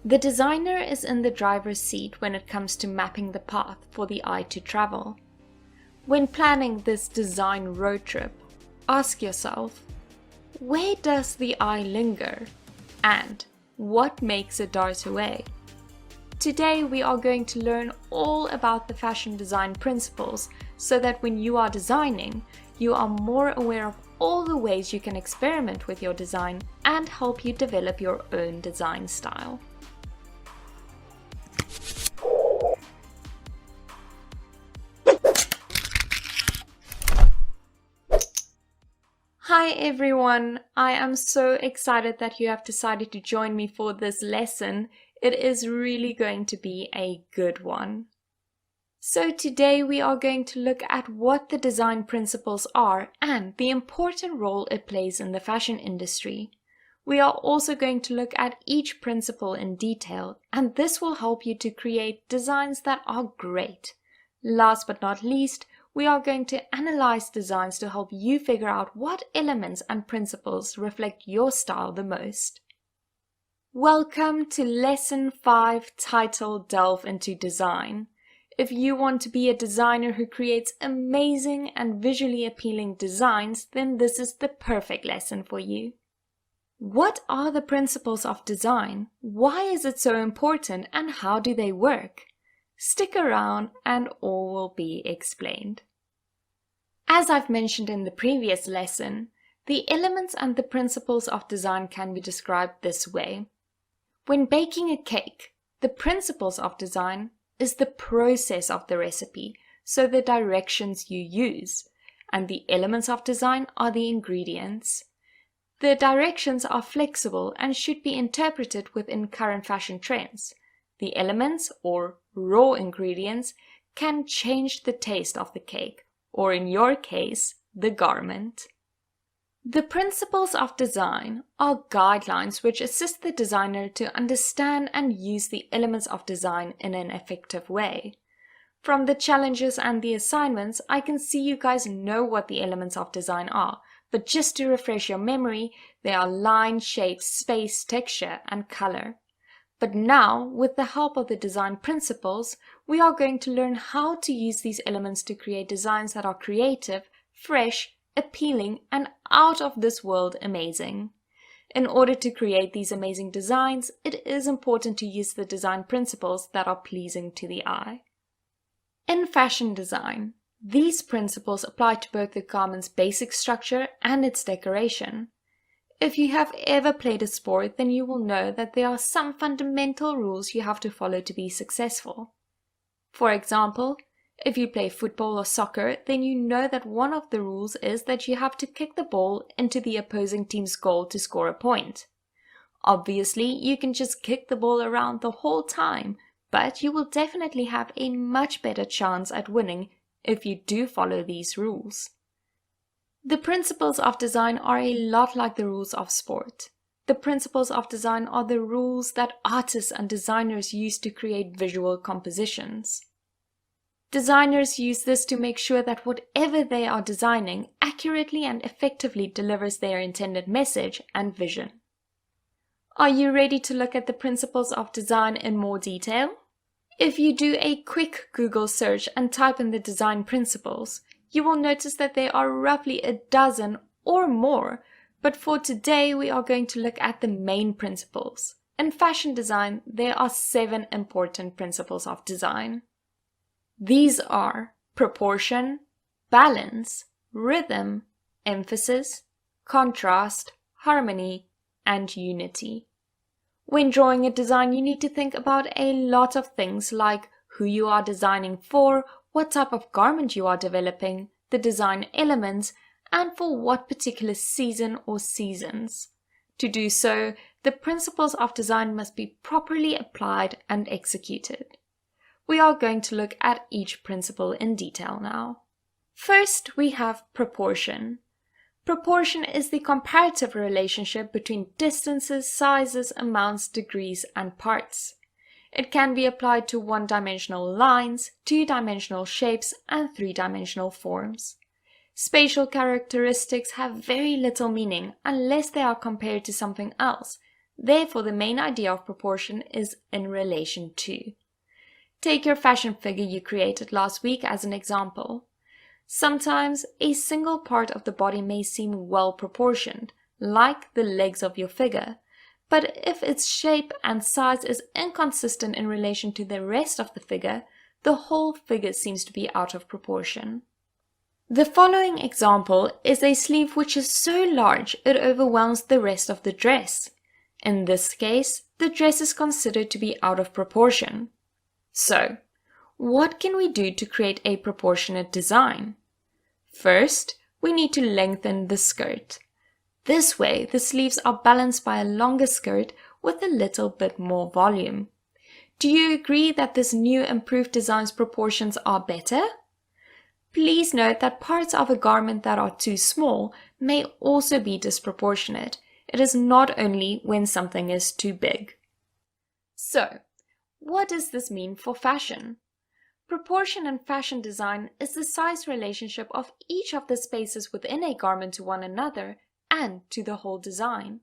The designer is in the driver's seat when it comes to mapping the path for the eye to travel. When planning this design road trip, ask yourself, where does the eye linger? And what makes it dart away? Today we are going to learn all about the fashion design principles so that when you are designing, you are more aware of all the ways you can experiment with your design and help you develop your own design style. Hi everyone, I am so excited that you have decided to join me for this lesson. It is really going to be a good one. So today we are going to look at what the design principles are and the important role it plays in the fashion industry. We are also going to look at each principle in detail, and this will help you to create designs that are great. Last but not least, we are going to analyze designs to help you figure out what elements and principles reflect your style the most. Welcome to Lesson 5 titled Delve into Design. If you want to be a designer who creates amazing and visually appealing designs, then this is the perfect lesson for you. What are the principles of design? Why is it so important and how do they work? Stick around and all will be explained. As I've mentioned in the previous lesson, the elements and the principles of design can be described this way. When baking a cake, the principles of design is the process of the recipe, so the directions you use, and the elements of design are the ingredients. The directions are flexible and should be interpreted within current fashion trends. The elements, or raw ingredients, can change the taste of the cake, or in your case, the garment. The principles of design are guidelines which assist the designer to understand and use the elements of design in an effective way. From the challenges and the assignments, I can see you guys know what the elements of design are, but just to refresh your memory, they are line, shape, space, texture, and color. But now, with the help of the design principles, we are going to learn how to use these elements to create designs that are creative, fresh, appealing, and out of this world amazing. In order to create these amazing designs, it is important to use the design principles that are pleasing to the eye. In fashion design, these principles apply to both the garment's basic structure and its decoration. If you have ever played a sport, then you will know that there are some fundamental rules you have to follow to be successful. For example, if you play football or soccer, then you know that one of the rules is that you have to kick the ball into the opposing team's goal to score a point. Obviously, you can just kick the ball around the whole time, but you will definitely have a much better chance at winning if you do follow these rules. The principles of design are a lot like the rules of sport. The principles of design are the rules that artists and designers use to create visual compositions. Designers use this to make sure that whatever they are designing accurately and effectively delivers their intended message and vision. Are you ready to look at the principles of design in more detail? If you do a quick Google search and type in the design principles, you will notice that there are roughly a dozen or more, but for today we are going to look at the main principles. In fashion design, there are 7 important principles of design. These are proportion, balance, rhythm, emphasis, contrast, harmony, and unity. When drawing a design, you need to think about a lot of things like who you are designing for, what type of garment you are developing, the design elements, and for what particular season or seasons. To do so, the principles of design must be properly applied and executed. We are going to look at each principle in detail now. First, we have proportion. Proportion is the comparative relationship between distances, sizes, amounts, degrees, and parts. It can be applied to one-dimensional lines, two-dimensional shapes, and three-dimensional forms. Spatial characteristics have very little meaning unless they are compared to something else, Therefore, the main idea of proportion is in relation to. Take your fashion figure you created last week as an example. Sometimes a single part of the body may seem well proportioned, like the legs of your figure, but if its shape and size is inconsistent in relation to the rest of the figure, the whole figure seems to be out of proportion. The following example is a sleeve which is so large it overwhelms the rest of the dress. In this case, the dress is considered to be out of proportion. So, what can we do to create a proportionate design? First, we need to lengthen the skirt. This way, the sleeves are balanced by a longer skirt with a little bit more volume. Do you agree that this new improved design's proportions are better? Please note that parts of a garment that are too small may also be disproportionate. It is not only when something is too big. So, what does this mean for fashion? Proportion in fashion design is the size relationship of each of the spaces within a garment to one another and to the whole design.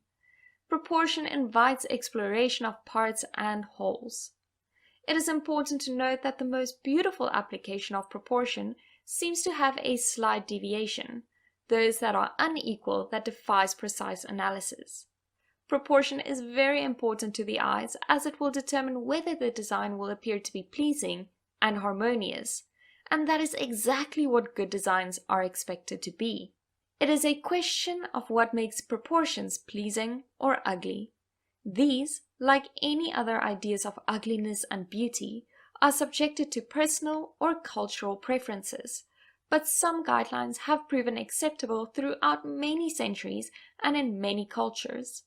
Proportion invites exploration of parts and wholes. It is important to note that the most beautiful application of proportion seems to have a slight deviation, those that are unequal that defies precise analysis. Proportion is very important to the eyes as it will determine whether the design will appear to be pleasing and harmonious, and that is exactly what good designs are expected to be. It is a question of what makes proportions pleasing or ugly. These, like any other ideas of ugliness and beauty, are subjected to personal or cultural preferences, but some guidelines have proven acceptable throughout many centuries and in many cultures.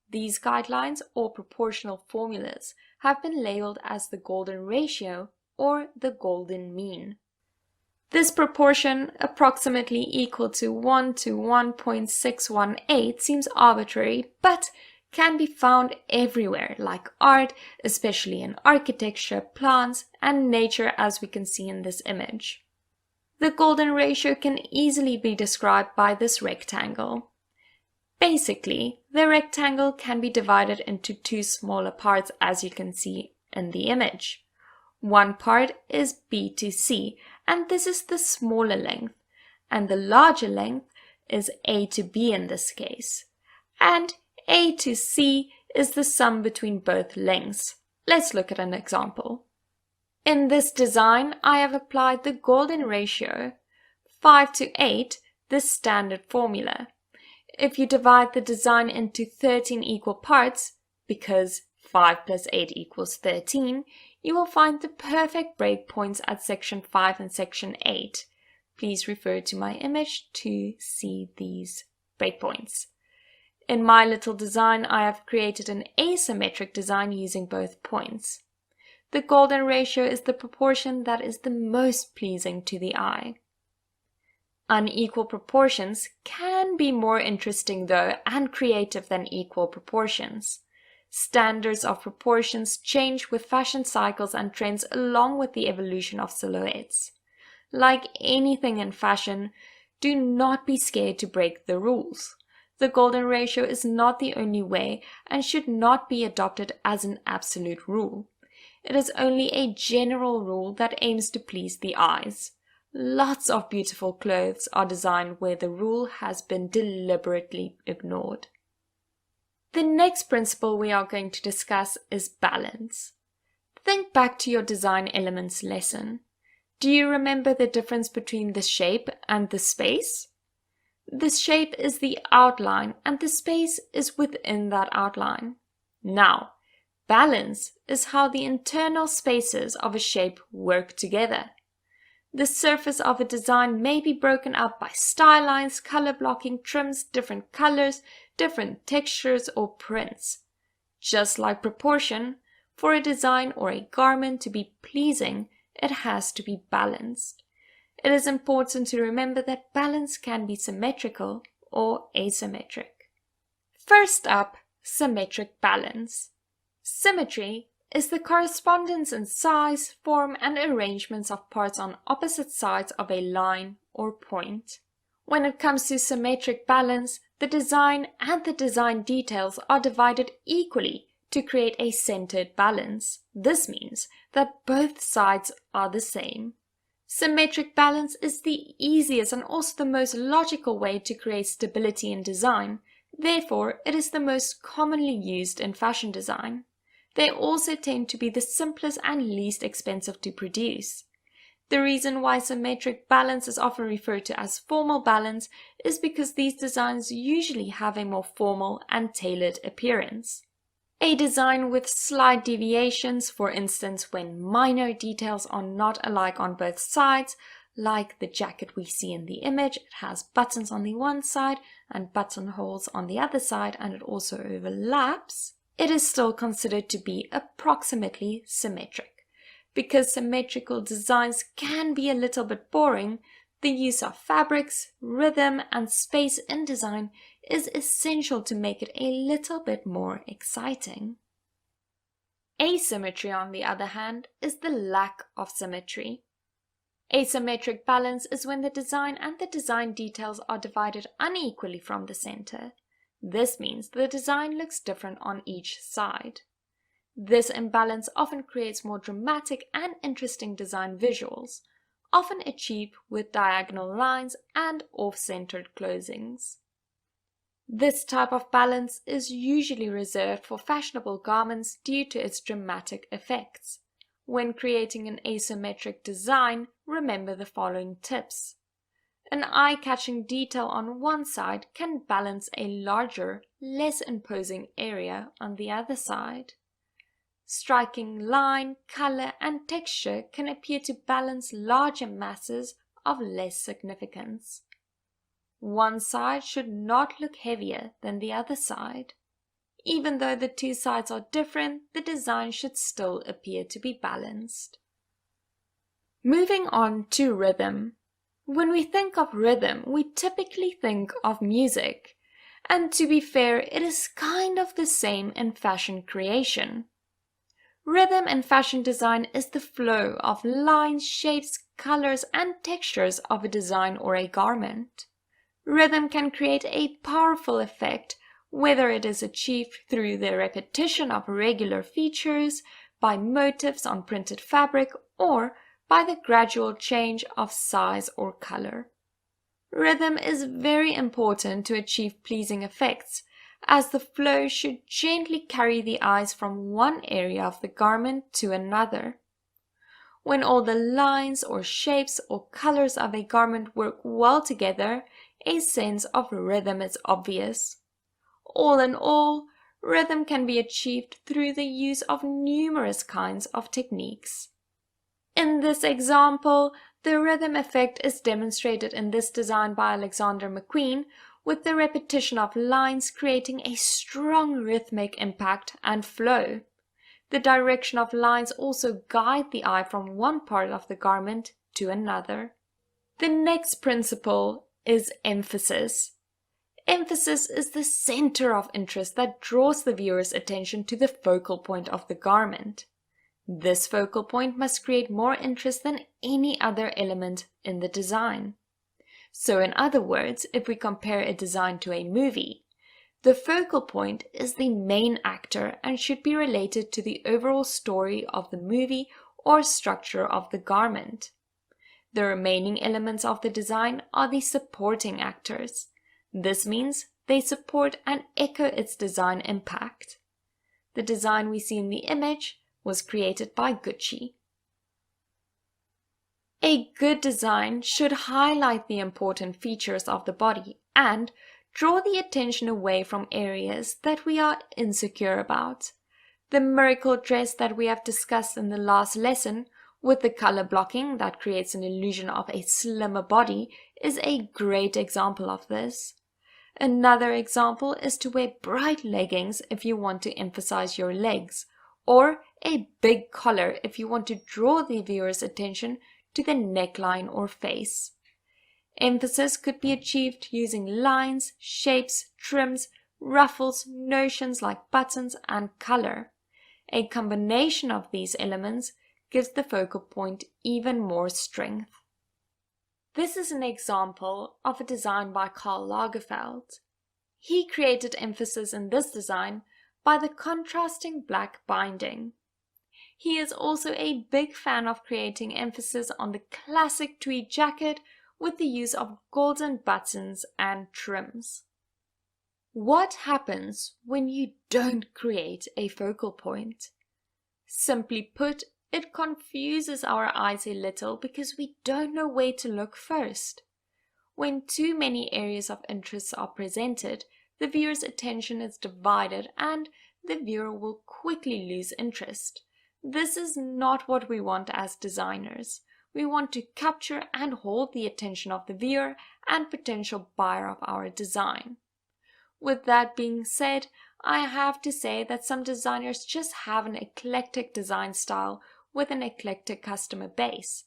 These guidelines or proportional formulas have been labeled as the golden ratio or the golden mean. This proportion, approximately equal to 1 to 1.618, seems arbitrary, but can be found everywhere, like art, especially in architecture, plants, and nature, as we can see in this image. The golden ratio can easily be described by this rectangle. Basically, the rectangle can be divided into two smaller parts, as you can see in the image. One part is B to C, and this is the smaller length, and the larger length is A to B in this case. And A to C is the sum between both lengths. Let's look at an example. In this design, I have applied the golden ratio, 5 to 8, the standard formula. If you divide the design into 13 equal parts, because 5 plus 8 equals 13, you will find the perfect breakpoints at section 5 and section 8. Please refer to my image to see these breakpoints. In my little design, I have created an asymmetric design using both points. The golden ratio is the proportion that is the most pleasing to the eye. Unequal proportions can be more interesting though and creative than equal proportions. Standards of proportions change with fashion cycles and trends along with the evolution of silhouettes. Like anything in fashion, do not be scared to break the rules. The golden ratio is not the only way and should not be adopted as an absolute rule. It is only a general rule that aims to please the eyes. Lots of beautiful clothes are designed where the rule has been deliberately ignored. The next principle we are going to discuss is balance. Think back to your design elements lesson. Do you remember the difference between the shape and the space? The shape is the outline and the space is within that outline. Now, balance is how the internal spaces of a shape work together. The surface of a design may be broken up by style lines, color blocking, trims, different colors, different textures, or prints. Just like proportion, for a design or a garment to be pleasing, it has to be balanced. It is important to remember that balance can be symmetrical or asymmetric. First up, symmetric balance. Symmetry is the correspondence in size, form, and arrangements of parts on opposite sides of a line or point. When it comes to symmetric balance, the design and the design details are divided equally to create a centered balance. This means that both sides are the same. Symmetric balance is the easiest and also the most logical way to create stability in design. Therefore, it is the most commonly used in fashion design. They also tend to be the simplest and least expensive to produce. The reason why symmetric balance is often referred to as formal balance is because these designs usually have a more formal and tailored appearance. A design with slight deviations, for instance when minor details are not alike on both sides, like the jacket we see in the image, it has buttons on the one side and buttonholes on the other side, and it also overlaps, it is still considered to be approximately symmetric. Because symmetrical designs can be a little bit boring, the use of fabrics, rhythm, and space in design is essential to make it a little bit more exciting. Asymmetry, on the other hand, is the lack of symmetry. Asymmetric balance is when the design and the design details are divided unequally from the center. This means the design looks different on each side. This imbalance often creates more dramatic and interesting design visuals, often achieved with diagonal lines and off-centered closings. This type of balance is usually reserved for fashionable garments due to its dramatic effects. When creating an asymmetric design, remember the following tips. An eye-catching detail on one side can balance a larger, less imposing area on the other side. Striking line, color, and texture can appear to balance larger masses of less significance. One side should not look heavier than the other side. Even though the two sides are different, the design should still appear to be balanced. Moving on to rhythm. When we think of rhythm, we typically think of music. And to be fair, it is kind of the same in fashion creation. Rhythm in fashion design is the flow of lines, shapes, colors, and textures of a design or a garment. Rhythm can create a powerful effect, whether it is achieved through the repetition of regular features, by motifs on printed fabric, or by the gradual change of size or color. Rhythm is very important to achieve pleasing effects, as the flow should gently carry the eyes from one area of the garment to another. When all the lines or shapes or colors of a garment work well together, a sense of rhythm is obvious. All in all, rhythm can be achieved through the use of numerous kinds of techniques. In this example, the rhythm effect is demonstrated in this design by Alexander McQueen, with the repetition of lines creating a strong rhythmic impact and flow. The direction of lines also guide the eye from one part of the garment to another. The next principle is emphasis. Emphasis is the center of interest that draws the viewer's attention to the focal point of the garment. This focal point must create more interest than any other element in the design. So in other words, if we compare a design to a movie, the focal point is the main actor and should be related to the overall story of the movie or structure of the garment. The remaining elements of the design are the supporting actors. This means they support and echo its design impact. The design we see in the image was created by Gucci. A good design should highlight the important features of the body and draw the attention away from areas that we are insecure about. The miracle dress that we have discussed in the last lesson, with the color blocking that creates an illusion of a slimmer body, is a great example of this. Another example is to wear bright leggings if you want to emphasize your legs, or a big collar if you want to draw the viewer's attention to the neckline or face. Emphasis could be achieved using lines, shapes, trims, ruffles, notions like buttons, and color. A combination of these elements gives the focal point even more strength. This is an example of a design by Karl Lagerfeld. He created emphasis in this design by the contrasting black binding. He is also a big fan of creating emphasis on the classic tweed jacket with the use of golden buttons and trims. What happens when you don't create a focal point? Simply put, it confuses our eyes a little because we don't know where to look first. When too many areas of interest are presented, the viewer's attention is divided and the viewer will quickly lose interest. This is not what we want as designers. We want to capture and hold the attention of the viewer and potential buyer of our design. With that being said, I have to say that some designers just have an eclectic design style with an eclectic customer base.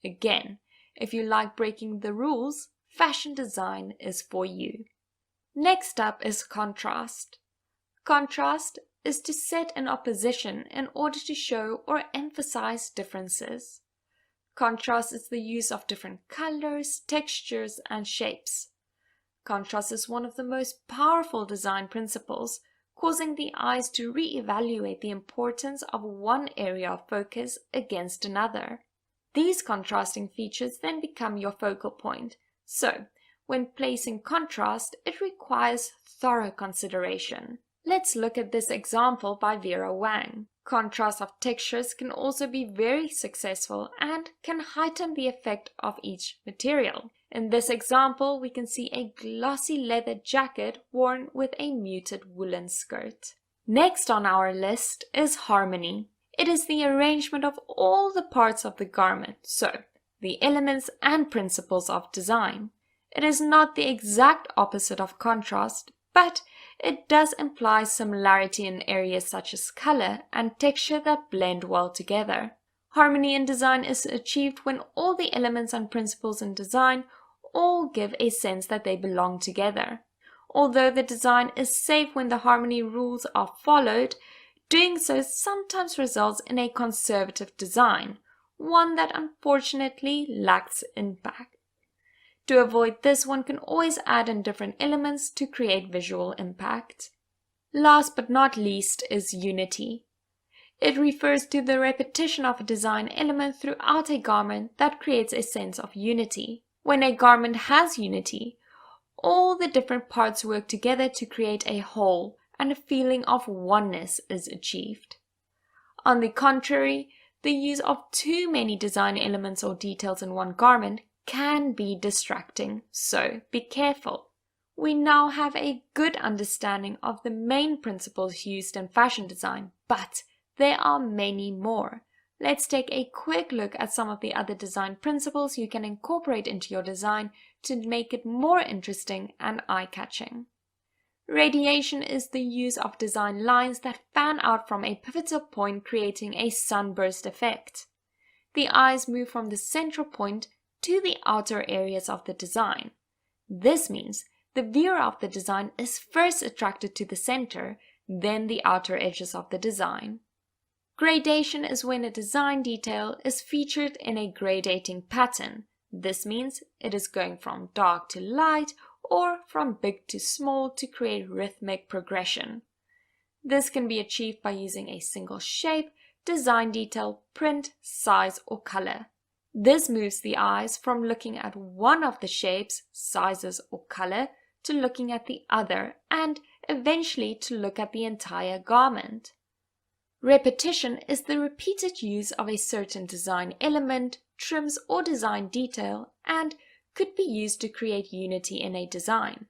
Again, if you like breaking the rules, fashion design is for you. Next up is contrast. Contrast is to set an opposition in order to show or emphasize differences. Contrast is the use of different colors, textures, and shapes. Contrast is one of the most powerful design principles, causing the eyes to re-evaluate the importance of one area of focus against another. These contrasting features then become your focal point. So, when placing contrast, it requires thorough consideration. Let's look at this example by Vera Wang. Contrast of textures can also be very successful and can heighten the effect of each material. In this example, we can see a glossy leather jacket worn with a muted woolen skirt. Next on our list is harmony. It is the arrangement of all the parts of the garment, so the elements and principles of design. It is not the exact opposite of contrast, but it does imply similarity in areas such as color and texture that blend well together. Harmony in design is achieved when all the elements and principles in design all give a sense that they belong together. Although the design is safe when the harmony rules are followed, doing so sometimes results in a conservative design, one that unfortunately lacks impact. To avoid this, one can always add in different elements to create visual impact. Last but not least is unity. It refers to the repetition of a design element throughout a garment that creates a sense of unity. When a garment has unity, all the different parts work together to create a whole, and a feeling of oneness is achieved. On the contrary, the use of too many design elements or details in one garment can be distracting, so be careful. We now have a good understanding of the main principles used in fashion design, but there are many more. Let's take a quick look at some of the other design principles you can incorporate into your design to make it more interesting and eye-catching. Radiation is the use of design lines that fan out from a pivotal point, creating a sunburst effect. The eyes move from the central point to the outer areas of the design. This means the viewer of the design is first attracted to the center, then the outer edges of the design. Gradation is when a design detail is featured in a gradating pattern. This means it is going from dark to light or from big to small to create rhythmic progression. This can be achieved by using a single shape, design detail, print, size, or color. This moves the eyes from looking at one of the shapes, sizes, or color to looking at the other and eventually to look at the entire garment. Repetition is the repeated use of a certain design element, trims, or design detail and could be used to create unity in a design.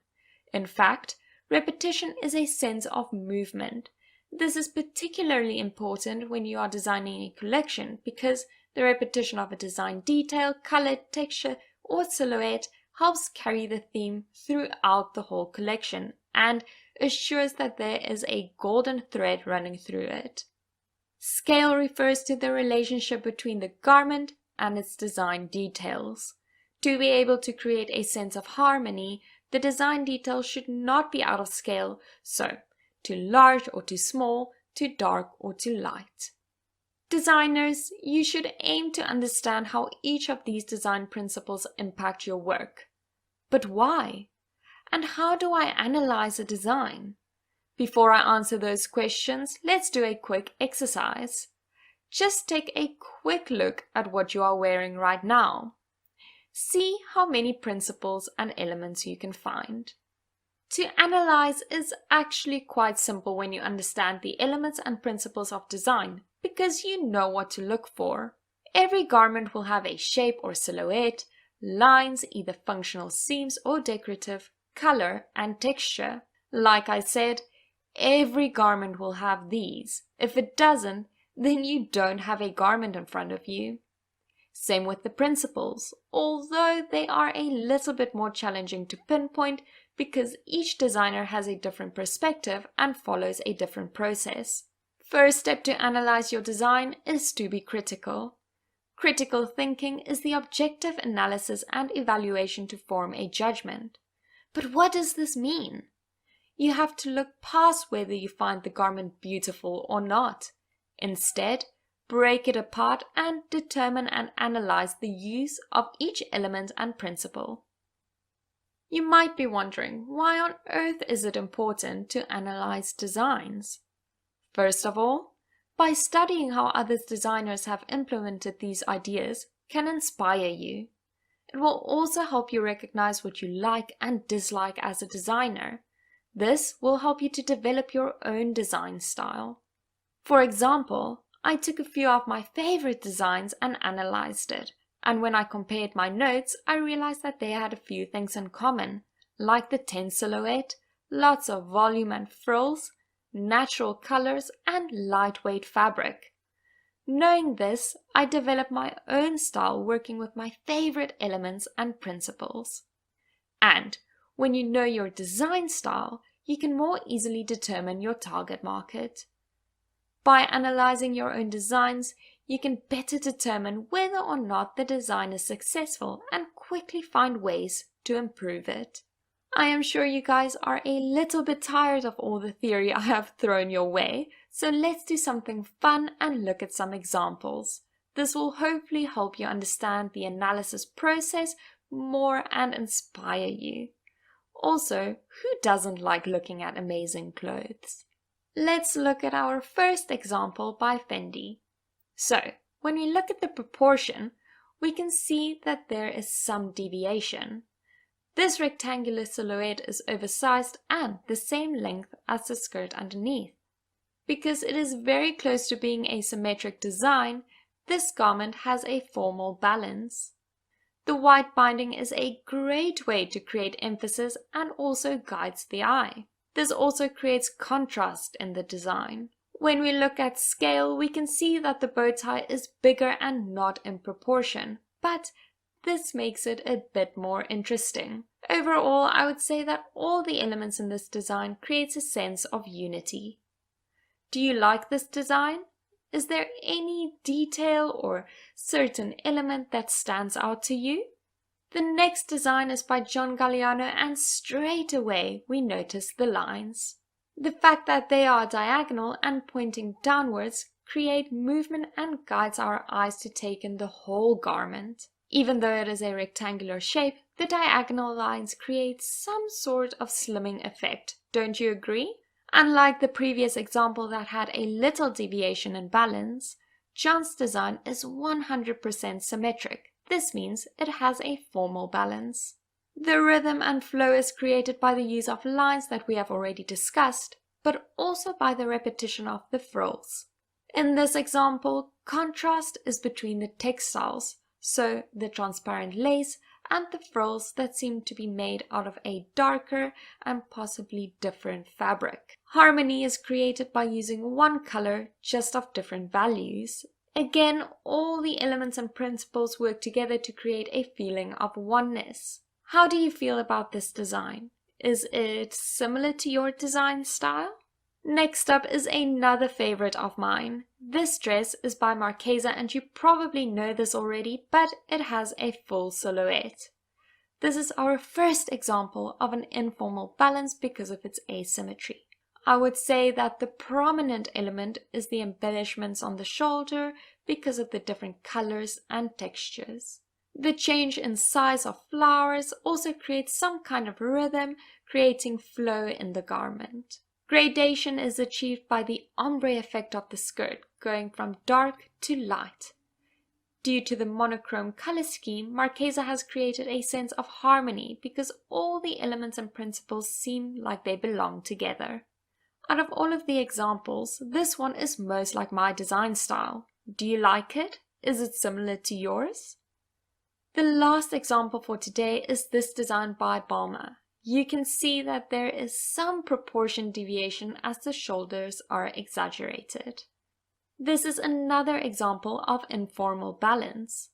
In fact, repetition is a sense of movement. This is particularly important when you are designing a collection because the repetition of a design detail, color, texture, or silhouette helps carry the theme throughout the whole collection and assures that there is a golden thread running through it. Scale refers to the relationship between the garment and its design details. To be able to create a sense of harmony, the design detail should not be out of scale, so too large or too small, too dark or too light. Designers, you should aim to understand how each of these design principles impact your work. But why? And how do I analyze a design? Before I answer those questions, let's do a quick exercise. Just take a quick look at what you are wearing right now. See how many principles and elements you can find. To analyze is actually quite simple when you understand the elements and principles of design, because you know what to look for. Every garment will have a shape or silhouette, lines, either functional seams or decorative, color, and texture. Like I said, every garment will have these. If it doesn't, then you don't have a garment in front of you. Same with the principles, although they are a little bit more challenging to pinpoint because each designer has a different perspective and follows a different process. First step to analyze your design is to be critical. Critical thinking is the objective analysis and evaluation to form a judgment. But what does this mean? You have to look past whether you find the garment beautiful or not. Instead, break it apart and determine and analyze the use of each element and principle. You might be wondering, why on earth is it important to analyze designs? First of all, by studying how other designers have implemented these ideas can inspire you. It will also help you recognize what you like and dislike as a designer. This will help you to develop your own design style. For example, I took a few of my favorite designs and analyzed it. And when I compared my notes, I realized that they had a few things in common, like the tense silhouette, lots of volume and frills, natural colors, and lightweight fabric. Knowing this, I developed my own style working with my favorite elements and principles. And when you know your design style, you can more easily determine your target market. By analyzing your own designs, you can better determine whether or not the design is successful and quickly find ways to improve it. I am sure you guys are a little bit tired of all the theory I have thrown your way, so let's do something fun and look at some examples. This will hopefully help you understand the analysis process more and inspire you. Also, who doesn't like looking at amazing clothes? Let's look at our first example by Fendi. So, when we look at the proportion, we can see that there is some deviation. This rectangular silhouette is oversized and the same length as the skirt underneath. Because it is very close to being a symmetric design, this garment has a formal balance. The white binding is a great way to create emphasis and also guides the eye. This also creates contrast in the design. When we look at scale, we can see that the bow tie is bigger and not in proportion, but this makes it a bit more interesting. Overall, I would say that all the elements in this design creates a sense of unity. Do you like this design? Is there any detail or certain element that stands out to you? The next design is by Galliano, and straight away we notice the lines. The fact that they are diagonal and pointing downwards create movement and guides our eyes to take in the whole garment. Even though it is a rectangular shape, the diagonal lines create some sort of slimming effect. Don't you agree? Unlike the previous example that had a little deviation in balance, John's design is 100% symmetric. This means it has a formal balance. The rhythm and flow is created by the use of lines that we have already discussed, but also by the repetition of the frills. In this example, contrast is between the textiles, so the transparent lace, and the frills that seem to be made out of a darker and possibly different fabric. Harmony is created by using one color just of different values. Again, all the elements and principles work together to create a feeling of oneness. How do you feel about this design? Is it similar to your design style? Next up is another favorite of mine. This dress is by Marchesa and you probably know this already, but it has a full silhouette. This is our first example of an informal balance because of its asymmetry. I would say that the prominent element is the embellishments on the shoulder because of the different colors and textures. The change in size of flowers also creates some kind of rhythm, creating flow in the garment. Gradation is achieved by the ombre effect of the skirt, going from dark to light. Due to the monochrome color scheme, Marchesa has created a sense of harmony because all the elements and principles seem like they belong together. Out of all of the examples, this one is most like my design style. Do you like it? Is it similar to yours? The last example for today is this design by Balmer. You can see that there is some proportion deviation as the shoulders are exaggerated. This is another example of informal balance.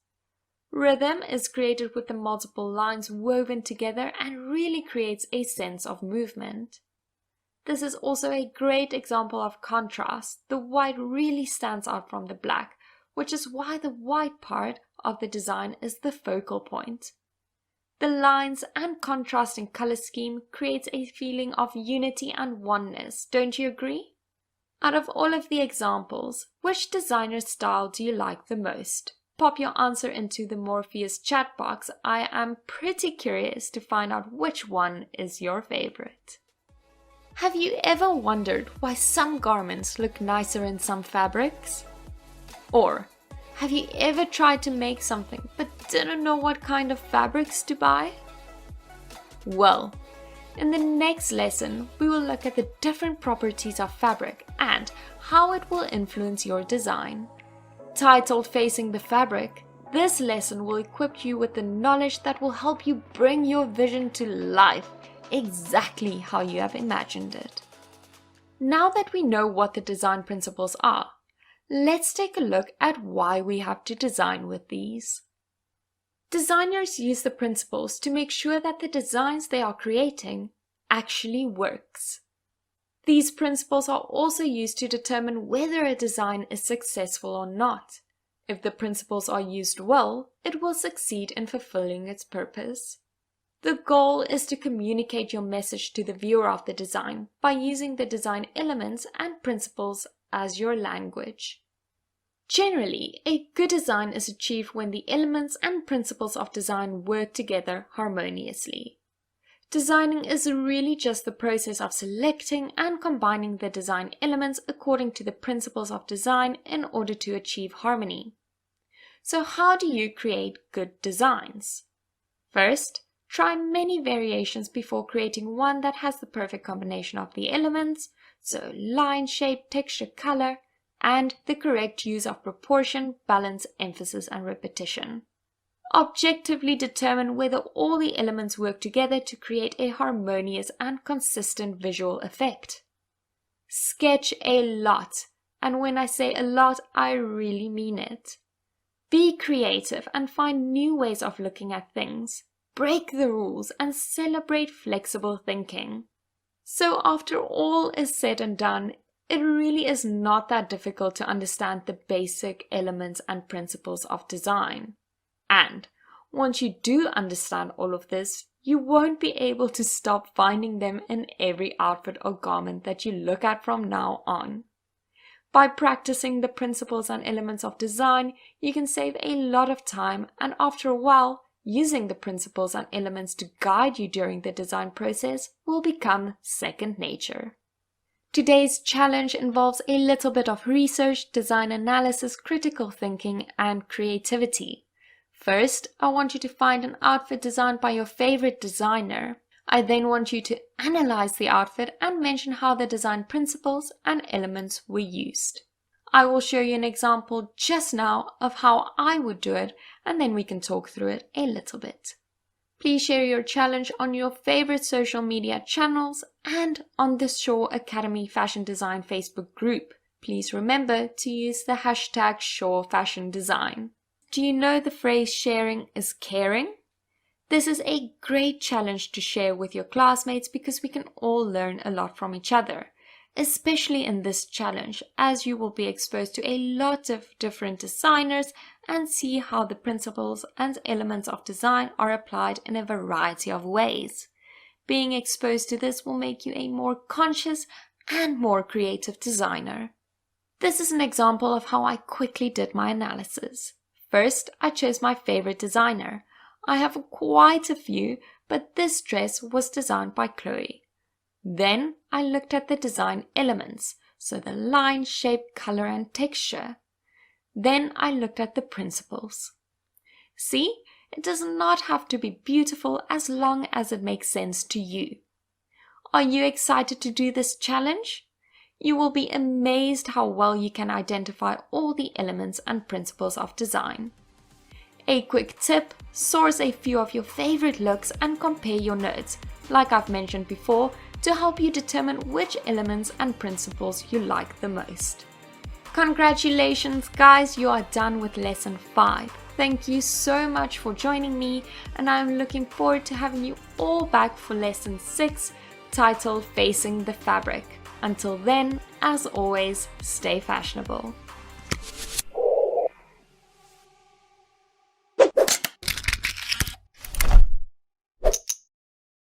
Rhythm is created with the multiple lines woven together and really creates a sense of movement. This is also a great example of contrast. The white really stands out from the black, which is why the white part of the design is the focal point. The lines and contrasting color scheme creates a feeling of unity and oneness, don't you agree? Out of all of the examples, which designer style do you like the most? Pop your answer into the Morpheus chat box. I am pretty curious to find out which one is your favorite. Have you ever wondered why some garments look nicer in some fabrics? Or have you ever tried to make something but didn't know what kind of fabrics to buy? Well, in the next lesson, we will look at the different properties of fabric and how it will influence your design. Titled Facing the Fabric, this lesson will equip you with the knowledge that will help you bring your vision to life exactly how you have imagined it. Now that we know what the design principles are, let's take a look at why we have to design with these. Designers use the principles to make sure that the designs they are creating actually works. These principles are also used to determine whether a design is successful or not. If the principles are used well, it will succeed in fulfilling its purpose. The goal is to communicate your message to the viewer of the design by using the design elements and principles as your language. Generally, a good design is achieved when the elements and principles of design work together harmoniously. Designing is really just the process of selecting and combining the design elements according to the principles of design in order to achieve harmony. So how do you create good designs? First, try many variations before creating one that has the perfect combination of the elements, so line, shape, texture, color, and the correct use of proportion, balance, emphasis, and repetition. Objectively determine whether all the elements work together to create a harmonious and consistent visual effect. Sketch a lot, and when I say a lot, I really mean it. Be creative and find new ways of looking at things. Break the rules and celebrate flexible thinking. So after all is said and done, it really is not that difficult to understand the basic elements and principles of design. And once you do understand all of this, you won't be able to stop finding them in every outfit or garment that you look at from now on. By practicing the principles and elements of design, you can save a lot of time, and after a while, using the principles and elements to guide you during the design process will become second nature. Today's challenge involves a little bit of research, design analysis, critical thinking, and creativity. First, I want you to find an outfit designed by your favorite designer. I then want you to analyze the outfit and mention how the design principles and elements were used. I will show you an example just now of how I would do it, and then we can talk through it a little bit. Please share your challenge on your favorite social media channels and on the Shaw Academy Fashion Design Facebook group. Please remember to use the hashtag #ShawFashionDesign. Do you know the phrase sharing is caring? This is a great challenge to share with your classmates because we can all learn a lot from each other, especially in this challenge, as you will be exposed to a lot of different designers and see how the principles and elements of design are applied in a variety of ways. Being exposed to this will make you a more conscious and more creative designer. This is an example of how I quickly did my analysis. First, I chose my favorite designer. I have quite a few, but this dress was designed by Chloe. Then I looked at the design elements, so the line, shape, color, and texture. Then I looked at the principles. See, it does not have to be beautiful as long as it makes sense to you. Are you excited to do this challenge? You will be amazed how well you can identify all the elements and principles of design. A quick tip, source a few of your favorite looks and compare your notes, like I've mentioned before, to help you determine which elements and principles you like the most. Congratulations guys, you are done with lesson 5. Thank you so much for joining me, and I'm looking forward to having you all back for lesson 6, titled Facing the Fabric. Until then, as always, stay fashionable.